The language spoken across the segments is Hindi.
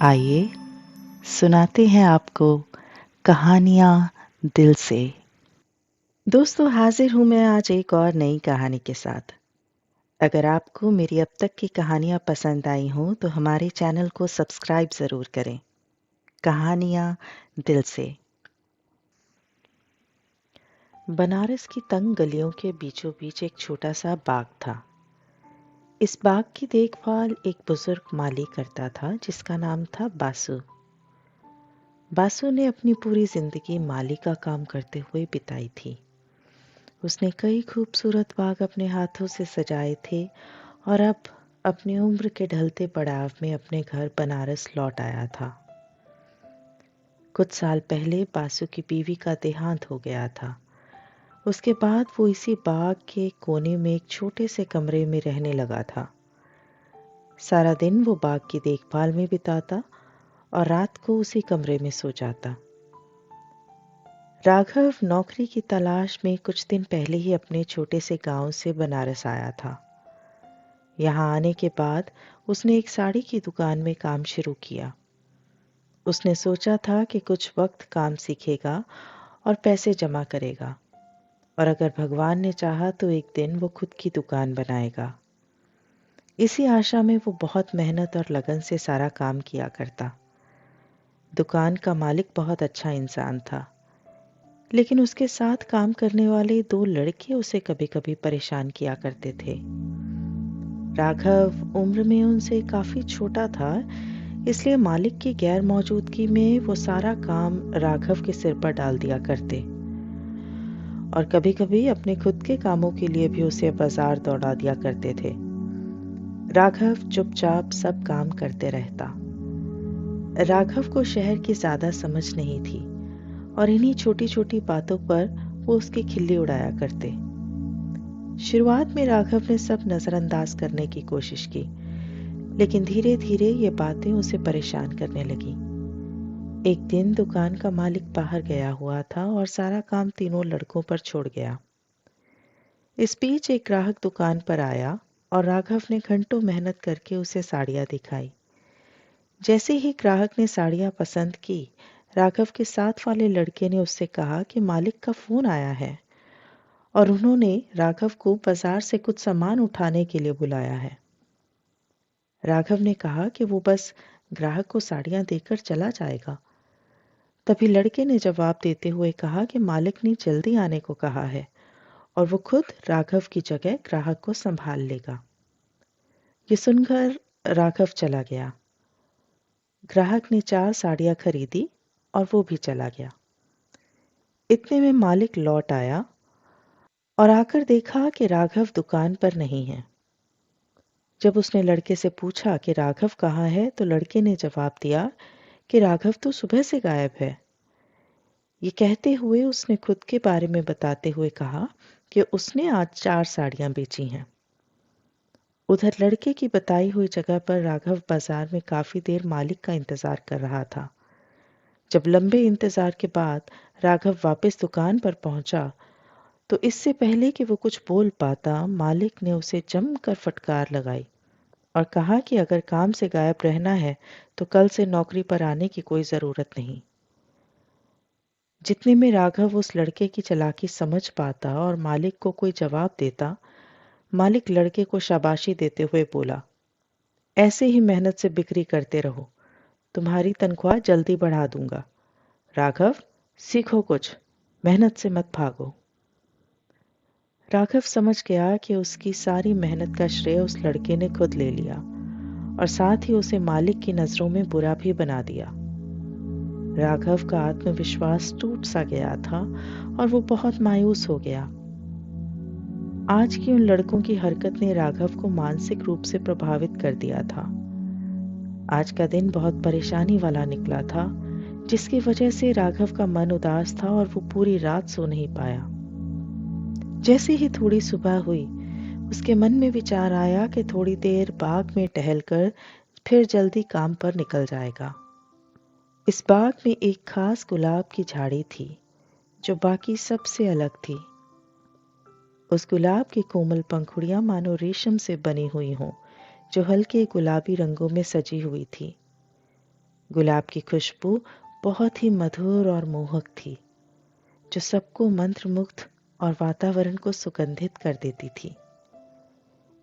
आइए सुनाते हैं आपको कहानियाँ दिल से। दोस्तों हाजिर हूँ मैं आज एक और नई कहानी के साथ। अगर आपको मेरी अब तक की कहानियाँ पसंद आई हों तो हमारे चैनल को सब्सक्राइब ज़रूर करें। कहानियाँ दिल से। बनारस की तंग गलियों के बीचों बीच एक छोटा सा बाग था। इस बाग की देखभाल एक बुजुर्ग माली करता था जिसका नाम था बासु। बासु ने अपनी पूरी जिंदगी माली का काम करते हुए बिताई थी। उसने कई खूबसूरत बाग अपने हाथों से सजाए थे और अब अपनी उम्र के ढलते पड़ाव में अपने घर बनारस लौट आया था। कुछ साल पहले बासु की बीवी का देहांत हो गया था। उसके बाद वो इसी बाग के कोने में एक छोटे से कमरे में रहने लगा था। सारा दिन वो बाग की देखभाल में बिताता और रात को उसी कमरे में सो जाता। राघव नौकरी की तलाश में कुछ दिन पहले ही अपने छोटे से गांव से बनारस आया था। यहाँ आने के बाद उसने एक साड़ी की दुकान में काम शुरू किया। उसने सोचा था कि कुछ वक्त काम सीखेगा और पैसे जमा करेगा और अगर भगवान ने चाहा तो एक दिन वो खुद की दुकान बनाएगा। इसी आशा में वो बहुत मेहनत और लगन से सारा काम किया करता। दुकान का मालिक बहुत अच्छा इंसान था, लेकिन उसके साथ काम करने वाले दो लड़के उसे कभी-कभी परेशान किया करते थे। राघव उम्र में उनसे काफी छोटा था, इसलिए मालिक की गैर मौजूदगी में वो सारा काम राघव के सिर पर डाल दिया करते और कभी-कभी अपने खुद के कामों के लिए भी उसे बाजार दौड़ा दिया करते थे। राघव चुपचाप सब काम करते रहता। राघव को शहर की ज्यादा समझ नहीं थी और इन्हीं छोटी-छोटी बातों पर वो उसकी खिल्ली उड़ाया करते। शुरुआत में राघव ने सब नजरअंदाज करने की कोशिश की, लेकिन धीरे धीरे ये बातें उसे परेशान करने लगी। एक दिन दुकान का मालिक बाहर गया हुआ था और सारा काम तीनों लड़कों पर छोड़ गया। इस बीच एक ग्राहक दुकान पर आया और राघव ने घंटों मेहनत करके उसे साड़ियां दिखाई। जैसे ही ग्राहक ने साड़ियां पसंद की, राघव के साथ वाले लड़के ने उससे कहा कि मालिक का फोन आया है और उन्होंने राघव को बाजार से कुछ सामान उठाने के लिए बुलाया है। राघव ने कहा कि वो बस ग्राहक को साड़ियां देकर चला जाएगा। तभी लड़के ने जवाब देते हुए कहा कि मालिक ने जल्दी आने को कहा है और वो खुद राघव की जगह ग्राहक को संभाल लेगा। ये सुनकर राघव चला गया। ग्राहक ने 4 साड़ियां खरीदी और वो भी चला गया। इतने में मालिक लौट आया और आकर देखा कि राघव दुकान पर नहीं है। जब उसने लड़के से पूछा कि राघव कहाँ है, तो लड़के ने जवाब दिया कि राघव तो सुबह से गायब है। ये कहते हुए उसने खुद के बारे में बताते हुए कहा कि उसने आज 4 साड़ियां बेची हैं। उधर लड़के की बताई हुई जगह पर राघव बाजार में काफी देर मालिक का इंतजार कर रहा था। जब लंबे इंतजार के बाद राघव वापस दुकान पर पहुंचा, तो इससे पहले कि वो कुछ बोल पाता, मालिक ने उसे जमकर फटकार लगाई और कहा कि अगर काम से गायब रहना है तो कल से नौकरी पर आने की कोई जरूरत नहीं। जितने में राघव उस लड़के की चालाकी समझ पाता और मालिक को कोई जवाब देता, मालिक लड़के को शाबाशी देते हुए बोला, ऐसे ही मेहनत से बिक्री करते रहो, तुम्हारी तनख्वाह जल्दी बढ़ा दूंगा। राघव, सीखो कुछ, मेहनत से मत भागो। राघव समझ गया कि उसकी सारी मेहनत का श्रेय उस लड़के ने खुद ले लिया और साथ ही उसे मालिक की नजरों में बुरा भी बना दिया। राघव का आत्मविश्वास टूट सा गया था और वो बहुत मायूस हो गया। आज की उन लड़कों की हरकत ने राघव को मानसिक रूप से प्रभावित कर दिया था। आज का दिन बहुत परेशानी वाला निकला था, जिसकी वजह से राघव का मन उदास था और वो पूरी रात सो नहीं पाया। जैसे ही थोड़ी सुबह हुई, उसके मन में विचार आया कि थोड़ी देर बाग में टहलकर फिर जल्दी काम पर निकल जाएगा। इस बाग में एक खास गुलाब की झाड़ी थी जो बाकी सबसे अलग थी। उस गुलाब की कोमल पंखुड़ियां मानो रेशम से बनी हुई हों, जो हल्के गुलाबी रंगों में सजी हुई थी। गुलाब की खुशबू बहुत ही मधुर और मोहक थी, जो सबको मंत्रमुग्ध और वातावरण को सुगंधित कर देती थी।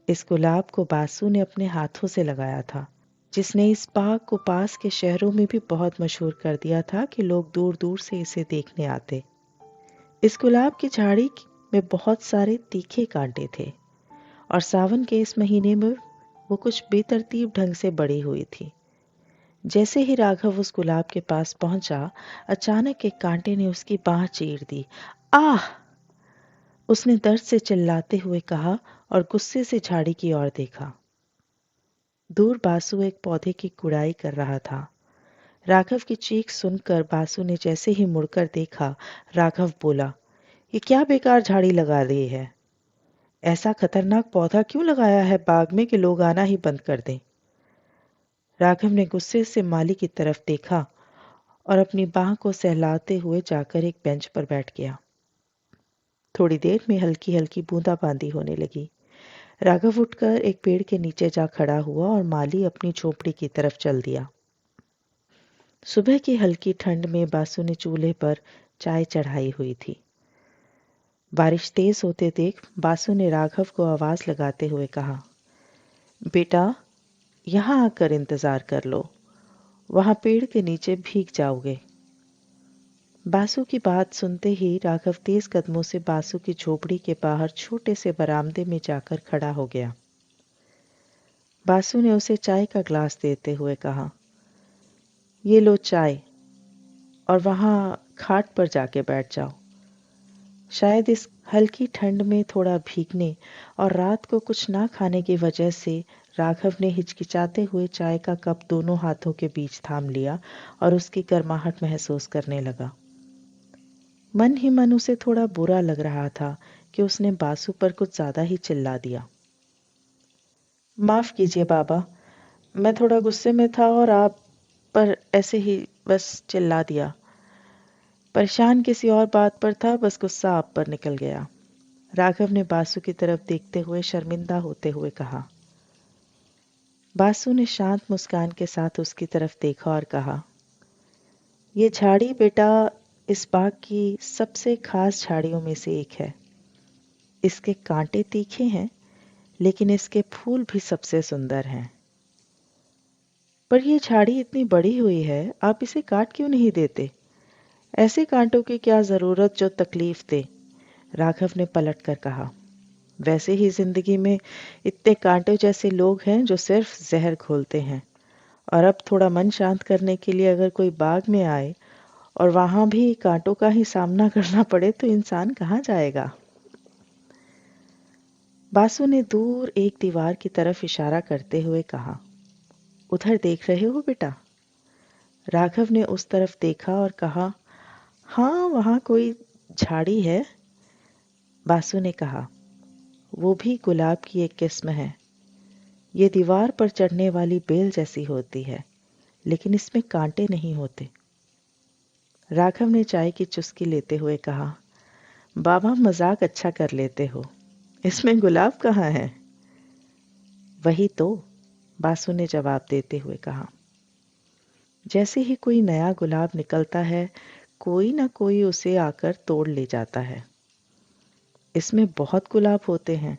इस गुलाब को बासु ने अपने हाथों से लगाया था, जिसने इस बाग को पास के शहरों में भी बहुत मशहूर कर दिया था कि लोग दूर दूर से इसे देखने आते। इस गुलाब की झाड़ी में बहुत सारे तीखे कांटे थे और सावन के इस महीने में वो कुछ बेतरतीब ढंग से बढ़ी हुई थी। जैसे ही राघव उस गुलाब के पास पहुंचा, अचानक एक कांटे ने उसकी बांह चीर दी। आह! उसने दर्द से चिल्लाते हुए कहा और गुस्से से झाड़ी की ओर देखा। दूर बासु एक पौधे की गुड़ाई कर रहा था। राघव की चीख सुनकर बासु ने जैसे ही मुड़कर देखा, राघव बोला, ये क्या बेकार झाड़ी लगा रही है? ऐसा खतरनाक पौधा क्यों लगाया है बाग में कि लोग आना ही बंद कर दें? राघव ने गुस्से से माली की तरफ देखा और अपनी बाह को सहलाते हुए जाकर एक बेंच पर बैठ गया। थोड़ी देर में हल्की हल्की बूंदाबांदी होने लगी। राघव उठकर एक पेड़ के नीचे जा खड़ा हुआ और माली अपनी झोपड़ी की तरफ चल दिया। सुबह की हल्की ठंड में बासु ने चूल्हे पर चाय चढ़ाई हुई थी। बारिश तेज होते देख बासु ने राघव को आवाज लगाते हुए कहा, बेटा, यहाँ आकर इंतजार कर लो, वहां पेड़ के नीचे भीग जाओगे। बासु की बात सुनते ही राघव तेज कदमों से बासु की झोपड़ी के बाहर छोटे से बरामदे में जाकर खड़ा हो गया। बासु ने उसे चाय का ग्लास देते हुए कहा, ये लो चाय और वहां खाट पर जाके बैठ जाओ। शायद इस हल्की ठंड में थोड़ा भीगने और रात को कुछ ना खाने की वजह से राघव ने हिचकिचाते हुए चाय का कप दोनों हाथों के बीच थाम लिया और उसकी गर्माहट महसूस करने लगा। मन ही मन उसे थोड़ा बुरा लग रहा था कि उसने बासु पर कुछ ज्यादा ही चिल्ला दिया। माफ कीजिए बाबा, मैं थोड़ा गुस्से में था और आप पर ऐसे ही बस चिल्ला दिया। परेशान किसी और बात पर था, बस गुस्सा आप पर निकल गया। राघव ने बासु की तरफ देखते हुए शर्मिंदा होते हुए कहा। बासु ने शांत मुस्कान के साथ उसकी तरफ देखा और कहा, ये झाड़ी बेटा इस बाग की सबसे खास झाड़ियों में से एक है। इसके कांटे तीखे हैं, लेकिन इसके फूल भी सबसे सुंदर हैं। पर यह झाड़ी इतनी बड़ी हुई है, आप इसे काट क्यों नहीं देते? ऐसे कांटों की क्या जरूरत जो तकलीफ दे? राघव ने पलट कर कहा। वैसे ही जिंदगी में इतने कांटों जैसे लोग हैं जो सिर्फ जहर घोलते हैं, और अब थोड़ा मन शांत करने के लिए अगर कोई बाग में आए और वहां भी कांटों का ही सामना करना पड़े तो इंसान कहाँ जाएगा? बासु ने दूर एक दीवार की तरफ इशारा करते हुए कहा, उधर देख रहे हो बेटा? राघव ने उस तरफ देखा और कहा, हाँ, वहां कोई झाड़ी है। बासु ने कहा, वो भी गुलाब की एक किस्म है। ये दीवार पर चढ़ने वाली बेल जैसी होती है, लेकिन इसमें कांटे नहीं होते। राघव ने चाय की चुस्की लेते हुए कहा, बाबा मजाक अच्छा कर लेते हो, इसमें गुलाब कहाँ है? वही तो, बासु ने जवाब देते हुए कहा। जैसे ही कोई नया गुलाब निकलता है, कोई ना कोई उसे आकर तोड़ ले जाता है। इसमें बहुत गुलाब होते हैं,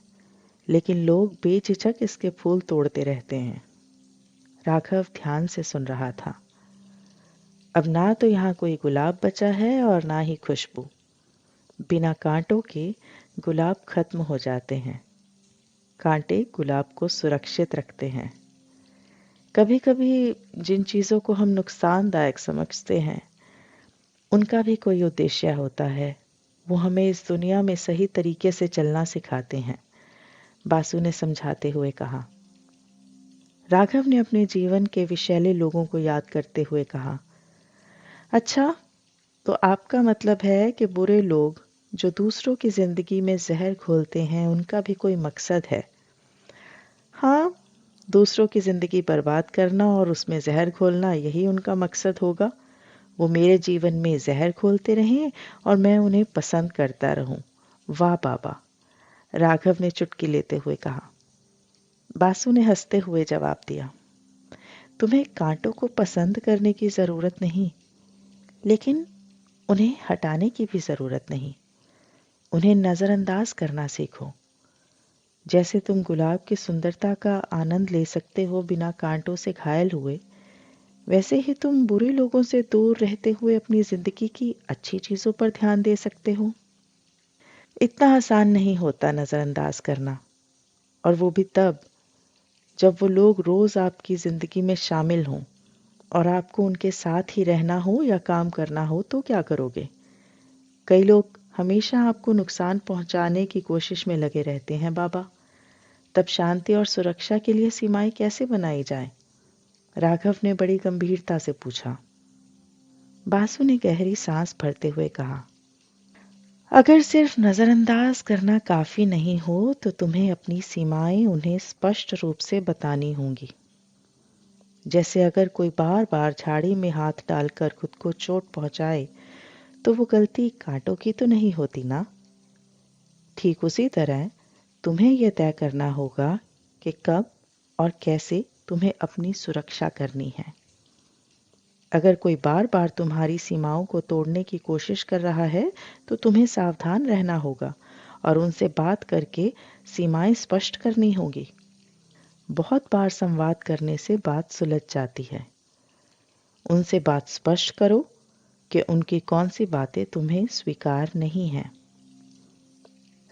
लेकिन लोग बेझिझक इसके फूल तोड़ते रहते हैं। राघव ध्यान से सुन रहा था। अब ना तो यहाँ कोई गुलाब बचा है और ना ही खुशबू। बिना कांटों के गुलाब खत्म हो जाते हैं। कांटे गुलाब को सुरक्षित रखते हैं। कभी कभी जिन चीज़ों को हम नुकसानदायक समझते हैं, उनका भी कोई उद्देश्य होता है। वो हमें इस दुनिया में सही तरीके से चलना सिखाते हैं, बासु ने समझाते हुए कहा। राघव ने अपने जीवन के विषैले लोगों को याद करते हुए कहा, अच्छा, तो आपका मतलब है कि बुरे लोग जो दूसरों की जिंदगी में जहर घोलते हैं, उनका भी कोई मकसद है? हाँ, दूसरों की जिंदगी बर्बाद करना और उसमें जहर घोलना, यही उनका मकसद होगा। वो मेरे जीवन में जहर घोलते रहें और मैं उन्हें पसंद करता रहूं। वाह बाबा, राघव ने चुटकी लेते हुए कहा। बासु ने हंसते हुए जवाब दिया, तुम्हें कांटों को पसंद करने की जरूरत नहीं, लेकिन उन्हें हटाने की भी जरूरत नहीं। उन्हें नजरअंदाज करना सीखो। जैसे तुम गुलाब की सुंदरता का आनंद ले सकते हो बिना कांटों से घायल हुए, वैसे ही तुम बुरे लोगों से दूर रहते हुए अपनी जिंदगी की अच्छी चीजों पर ध्यान दे सकते हो। इतना आसान नहीं होता नजरअंदाज करना, और वो भी तब जब वो लोग रोज आपकी जिंदगी में शामिल हों और आपको उनके साथ ही रहना हो या काम करना हो तो क्या करोगे? कई लोग हमेशा आपको नुकसान पहुंचाने की कोशिश में लगे रहते हैं बाबा। तब शांति और सुरक्षा के लिए सीमाएं कैसे बनाई जाएं? राघव ने बड़ी गंभीरता से पूछा। बासु ने गहरी सांस भरते हुए कहा, अगर सिर्फ नजरअंदाज करना काफी नहीं हो तो तुम्हें अपनी सीमाएं उन्हें स्पष्ट रूप से बतानी होंगी। जैसे अगर कोई बार बार झाड़ी में हाथ डालकर खुद को चोट पहुंचाए तो वो गलती कांटों की तो नहीं होती ना। ठीक उसी तरह तुम्हें यह तय करना होगा कि कब और कैसे तुम्हें अपनी सुरक्षा करनी है। अगर कोई बार बार तुम्हारी सीमाओं को तोड़ने की कोशिश कर रहा है तो तुम्हें सावधान रहना होगा और उनसे बात करके सीमाएं स्पष्ट करनी होगी। बहुत बार संवाद करने से बात सुलझ जाती है। उनसे बात स्पष्ट करो कि उनकी कौन सी बातें तुम्हें स्वीकार नहीं हैं।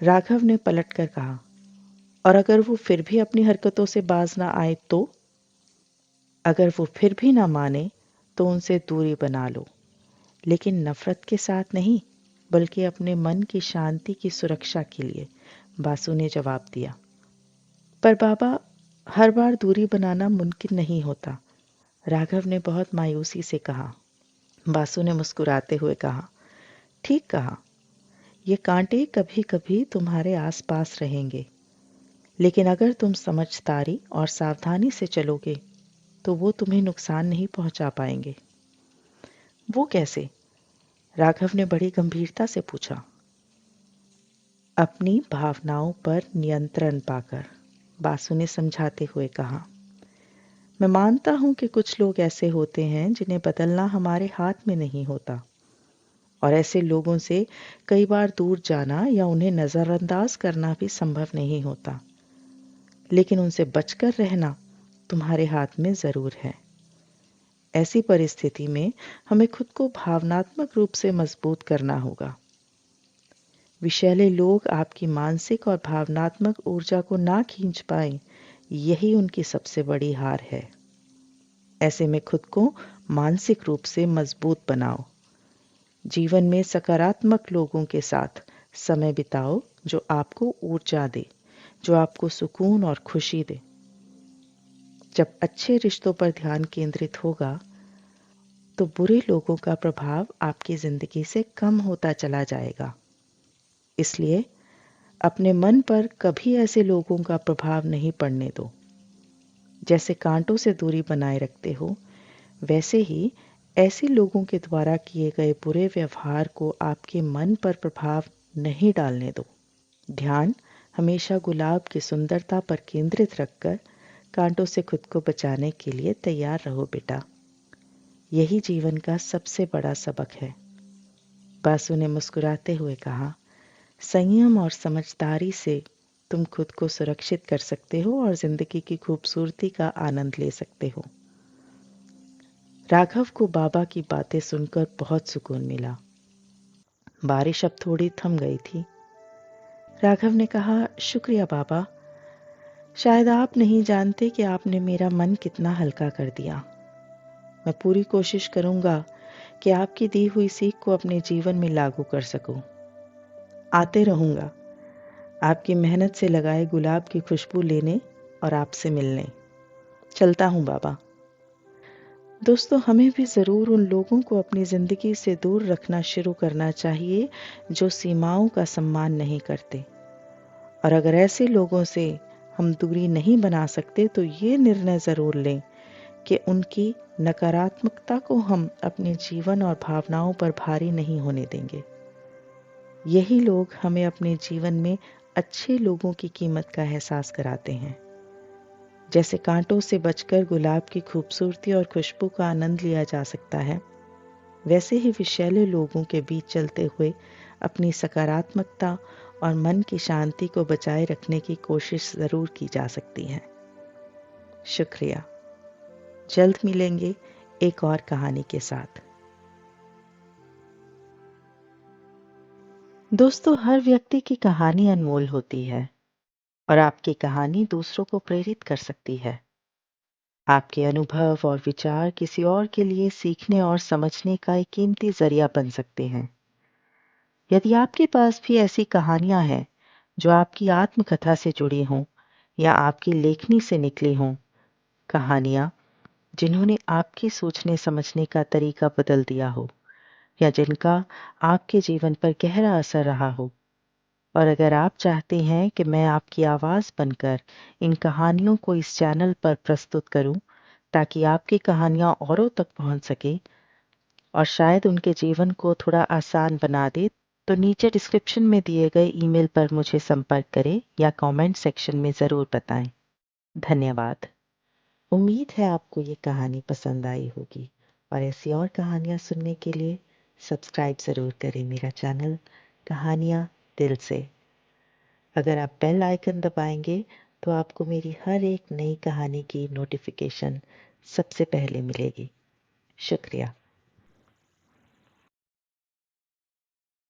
राघव ने पलटकर कहा, और अगर वो फिर भी अपनी हरकतों से बाज ना आए तो? अगर वो फिर भी ना माने तो उनसे दूरी बना लो, लेकिन नफरत के साथ नहीं, बल्कि अपने मन की शांति की सुरक्षा के लिए, बासु ने जवाब दिया। पर बाबा, हर बार दूरी बनाना मुमकिन नहीं होता, राघव ने बहुत मायूसी से कहा। बासु ने मुस्कुराते हुए कहा, ठीक कहा, ये कांटे कभी कभी तुम्हारे आसपास रहेंगे, लेकिन अगर तुम समझदारी और सावधानी से चलोगे तो वो तुम्हें नुकसान नहीं पहुंचा पाएंगे। वो कैसे? राघव ने बड़ी गंभीरता से पूछा। अपनी भावनाओं पर नियंत्रण पाकर, बासु ने समझाते हुए कहा। मैं मानता हूं कि कुछ लोग ऐसे होते हैं जिन्हें बदलना हमारे हाथ में नहीं होता, और ऐसे लोगों से कई बार दूर जाना या उन्हें नजरअंदाज करना भी संभव नहीं होता, लेकिन उनसे बचकर रहना तुम्हारे हाथ में जरूर है। ऐसी परिस्थिति में हमें खुद को भावनात्मक रूप से मजबूत करना होगा। विषैले लोग आपकी मानसिक और भावनात्मक ऊर्जा को ना खींच पाए, यही उनकी सबसे बड़ी हार है। ऐसे में खुद को मानसिक रूप से मजबूत बनाओ। जीवन में सकारात्मक लोगों के साथ समय बिताओ जो आपको ऊर्जा दे, जो आपको सुकून और खुशी दे। जब अच्छे रिश्तों पर ध्यान केंद्रित होगा तो बुरे लोगों का प्रभाव आपकी जिंदगी से कम होता चला जाएगा। इसलिए अपने मन पर कभी ऐसे लोगों का प्रभाव नहीं पड़ने दो। जैसे कांटों से दूरी बनाए रखते हो, वैसे ही ऐसे लोगों के द्वारा किए गए बुरे व्यवहार को आपके मन पर प्रभाव नहीं डालने दो। ध्यान हमेशा गुलाब की सुंदरता पर केंद्रित रखकर कांटों से खुद को बचाने के लिए तैयार रहो बेटा। यही जीवन का सबसे बड़ा सबक है। बासु ने मुस्कुराते हुए कहा, संयम और समझदारी से तुम खुद को सुरक्षित कर सकते हो और जिंदगी की खूबसूरती का आनंद ले सकते हो। राघव को बाबा की बातें सुनकर बहुत सुकून मिला। बारिश अब थोड़ी थम गई थी। राघव ने कहा, शुक्रिया बाबा, शायद आप नहीं जानते कि आपने मेरा मन कितना हल्का कर दिया। मैं पूरी कोशिश करूंगा कि आपकी दी हुई सीख को अपने जीवन में लागू कर सकूं। आते रहूंगा आपकी मेहनत से लगाए गुलाब की खुशबू लेने और आपसे मिलने। चलता हूं बाबा। दोस्तों, हमें भी ज़रूर उन लोगों को अपनी ज़िंदगी से दूर रखना शुरू करना चाहिए जो सीमाओं का सम्मान नहीं करते। और अगर ऐसे लोगों से हम दूरी नहीं बना सकते तो ये निर्णय ज़रूर लें कि उनकी नकारात्मकता को हम अपने जीवन और भावनाओं पर भारी नहीं होने देंगे। यही लोग हमें अपने जीवन में अच्छे लोगों की कीमत का एहसास कराते हैं। जैसे कांटों से बचकर गुलाब की खूबसूरती और खुशबू का आनंद लिया जा सकता है, वैसे ही विषैले लोगों के बीच चलते हुए अपनी सकारात्मकता और मन की शांति को बचाए रखने की कोशिश ज़रूर की जा सकती है। शुक्रिया। जल्द मिलेंगे एक और कहानी के साथ। दोस्तों, हर व्यक्ति की कहानी अनमोल होती है और आपकी कहानी दूसरों को प्रेरित कर सकती है। आपके अनुभव और विचार किसी और के लिए सीखने और समझने का एक कीमती जरिया बन सकते हैं। यदि आपके पास भी ऐसी कहानियां हैं जो आपकी आत्मकथा से जुड़ी हों या आपकी लेखनी से निकली हों, कहानियां जिन्होंने आपके सोचने समझने का तरीका बदल दिया हो या जिनका आपके जीवन पर गहरा असर रहा हो, और अगर आप चाहते हैं कि मैं आपकी आवाज़ बनकर इन कहानियों को इस चैनल पर प्रस्तुत करूं ताकि आपकी कहानियां औरों तक पहुंच सके और शायद उनके जीवन को थोड़ा आसान बना दे, तो नीचे डिस्क्रिप्शन में दिए गए ईमेल पर मुझे संपर्क करें या कमेंट सेक्शन में ज़रूर बताएं। धन्यवाद। उम्मीद है आपको ये कहानी पसंद आई होगी और ऐसी और कहानियाँ सुनने के लिए सब्सक्राइब ज़रूर करें मेरा चैनल कहानियाँ दिल से। अगर आप बेल आइकन दबाएंगे तो आपको मेरी हर एक नई कहानी की नोटिफिकेशन सबसे पहले मिलेगी। शुक्रिया।